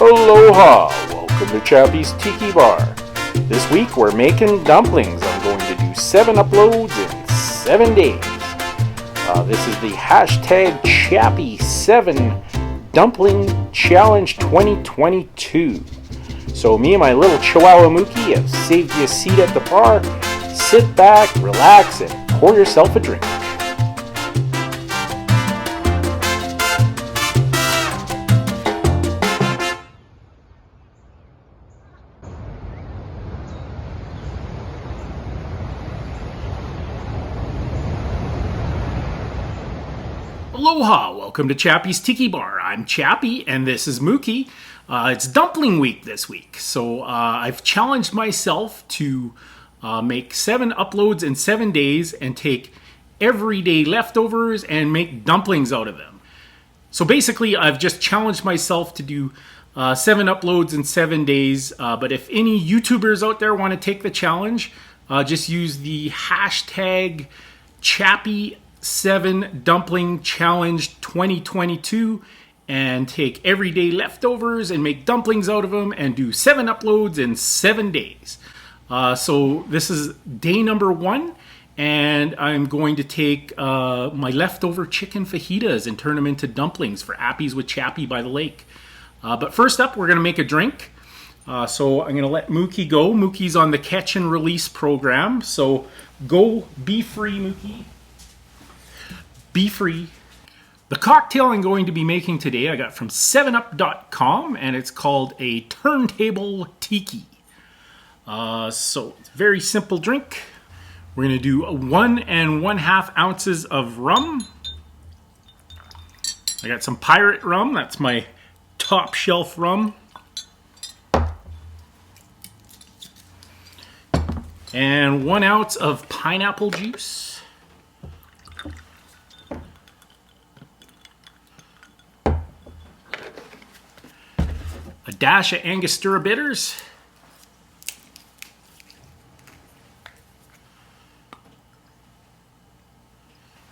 Aloha! Welcome to Chappy's Tiki Bar. This week we're making dumplings. I'm going to do 7 uploads in 7 days. This is the hashtag Chappy 7 Dumpling Challenge 2022. So me and my little Chihuahua Mookie have saved you a seat at the bar. Sit back, relax, and pour yourself a drink. Aloha! Welcome to Chappy's Tiki Bar. I'm Chappy and this is Mookie. It's dumpling week this week, so I've challenged myself to make 7 uploads in 7 days and take everyday leftovers and make dumplings out of them. So basically, I've just challenged myself to do 7 uploads in 7 days, but if any YouTubers out there want to take the challenge, just use the hashtag Chappy 7 Dumpling Challenge 2022 and take everyday leftovers and make dumplings out of them and do 7 uploads in 7 days. So this is day number 1, and I'm going to take my leftover chicken fajitas and turn them into dumplings for Appies with Chappy by the lake. But first up, we're going to make a drink. So I'm going to let Mookie go. Mookie's on the catch and release program. So go, be free, Mookie. Be free. The cocktail I'm going to be making today I got from 7up.com, and it's called a Turntable Tiki. So it's a very simple drink. We're going to do 1 1/2 ounces of rum. I got some pirate rum. That's my top shelf rum. And 1 ounce of pineapple juice. A dash of Angostura bitters.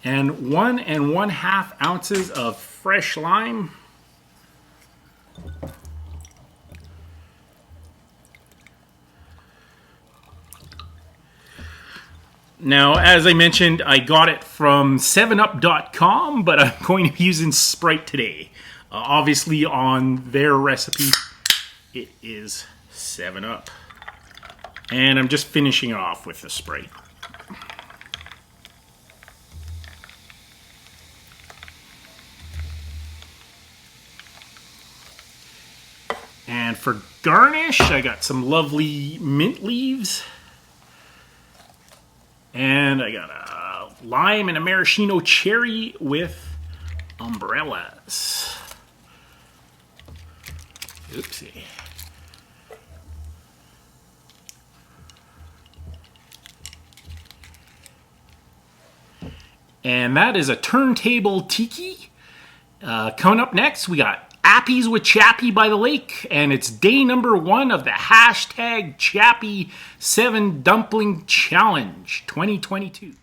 And 1 1/2 ounces of fresh lime. Now, as I mentioned, I got it from 7up.com, but I'm going to be using Sprite today. Obviously, on their recipe, it is 7up. And I'm just finishing it off with the Sprite. And for garnish, I got some lovely mint leaves. And I got a lime and a maraschino cherry with umbrellas. Oopsie. And that is a Turntable Tiki. Coming up next, we got Appies with Chappy by the lake, and it's day number 1 of the hashtag Chappy 7 Dumpling Challenge 2022.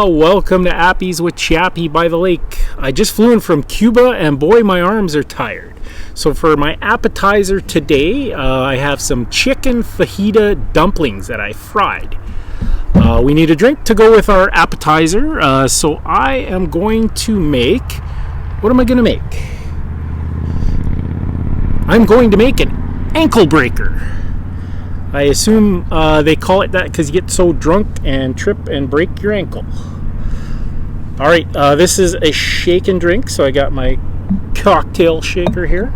welcome to Appies with Chappy by the lake. I just flew in from Cuba and boy, my arms are tired. So for my appetizer today, I have some chicken fajita dumplings that I fried. We need a drink to go with our appetizer, so I am going to make... What am I going to make? I'm going to make an ankle breaker. I assume they call it that because you get so drunk and trip and break your ankle. Alright, this is a shake and drink, so I got my cocktail shaker here.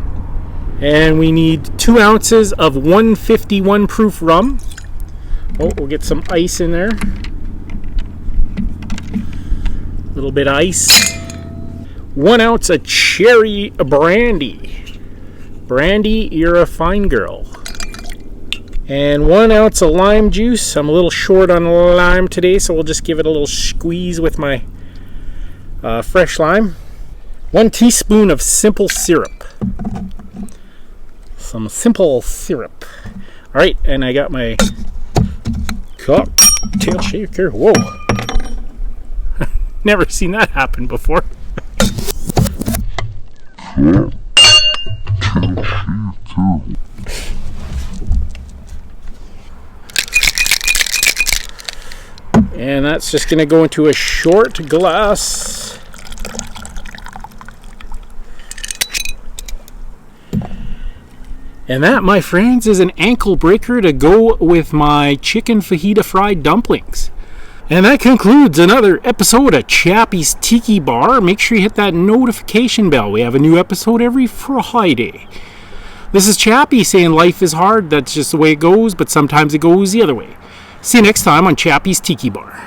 And we need 2 ounces of 151 proof rum. Oh, we'll get some ice in there. A little bit of ice. 1 ounce of cherry brandy. Brandy, you're a fine girl. And 1 ounce of lime juice. I'm a little short on lime today, so we'll just give it a little squeeze with my fresh lime. 1 teaspoon of simple syrup. Some simple syrup. Alright, and I got my cocktail shaker. Whoa. Never seen that happen before. And that's just going to go into a short glass. And that, my friends, is an ankle breaker to go with my chicken fajita fried dumplings. And that concludes another episode of Chappy's Tiki Bar. Make sure you hit that notification bell. We have a new episode every Friday. This is Chappy saying life is hard. That's just the way it goes, but sometimes it goes the other way. See you next time on Chappy's Tiki Bar.